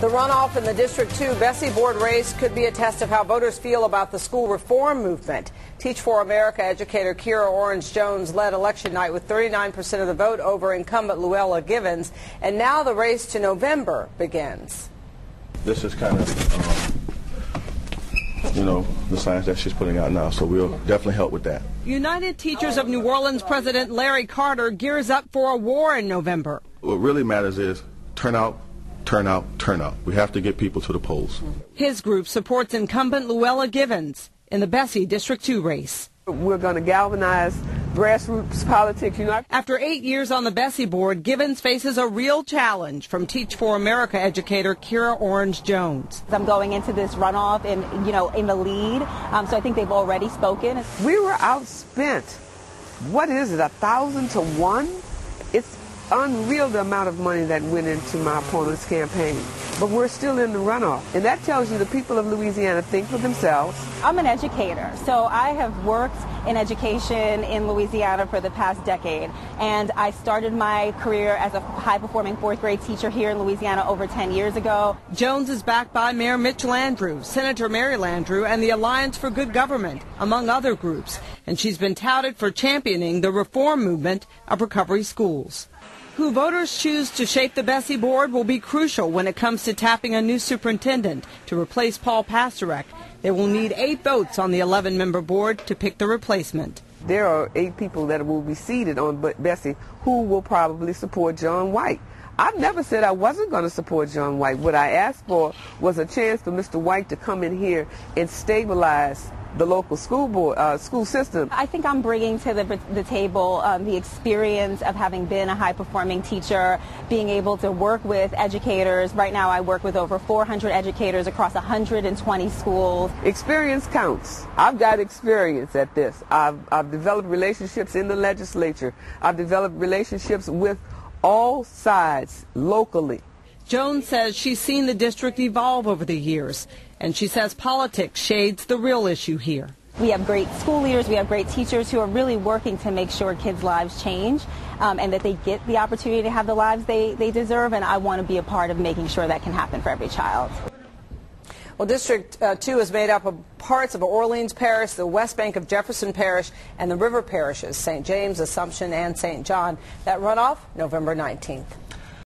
The runoff in the District 2 BESE board race could be a test of how voters feel about the school reform movement. Teach for America educator Kira Orange-Jones led election night with 39% of the vote over incumbent Luella Givens, and now the race to November begins. This is kind of, the science that she's putting out now, so we'll definitely help with that. United Teachers of New Orleans President Larry Carter gears up for a war in November. What really matters is turnout. Turnout, turnout. We have to get people to the polls. His group supports incumbent Luella Givens in the BESE District 2 race. We're going to galvanize grassroots politics. After 8 years on the BESE board, Givens faces a real challenge from Teach for America educator Kira Orange-Jones. I'm going into this runoff in the lead, so I think they've already spoken. We were outspent. What is it, 1,000 to 1? It's unreal the amount of money that went into my opponent's campaign. But we're still in the runoff. And that tells you the people of Louisiana think for themselves. I'm an educator, so I have worked in education in Louisiana for the past decade. And I started my career as a high-performing fourth-grade teacher here in Louisiana over 10 years ago. Jones is backed by Mayor Mitch Landrieu, Senator Mary Landrieu, and the Alliance for Good Government, among other groups. And she's been touted for championing the reform movement of recovery schools. Who voters choose to shape the BESE board will be crucial when it comes to tapping a new superintendent to replace Paul Pasterek. They will need 8 votes on the 11-member board to pick the replacement. There are 8 people that will be seated on BESE who will probably support John White. I've never said I wasn't going to support John White. What I asked for was a chance for Mr. White to come in here and stabilize the local school system. I think I'm bringing to the table the experience of having been a high-performing teacher, being able to work with educators. Right now I work with over 400 educators across 120 schools. Experience counts. I've got experience at this. I've developed relationships in the legislature. I've developed relationships with all sides locally. Jones says she's seen the district evolve over the years, and she says politics shades the real issue here. We have great school leaders, we have great teachers who are really working to make sure kids' lives change and that they get the opportunity to have the lives they deserve, and I want to be a part of making sure that can happen for every child. Well, District 2 is made up of parts of Orleans Parish, the West Bank of Jefferson Parish, and the river parishes, St. James, Assumption, and St. John. That runoff, November 19th.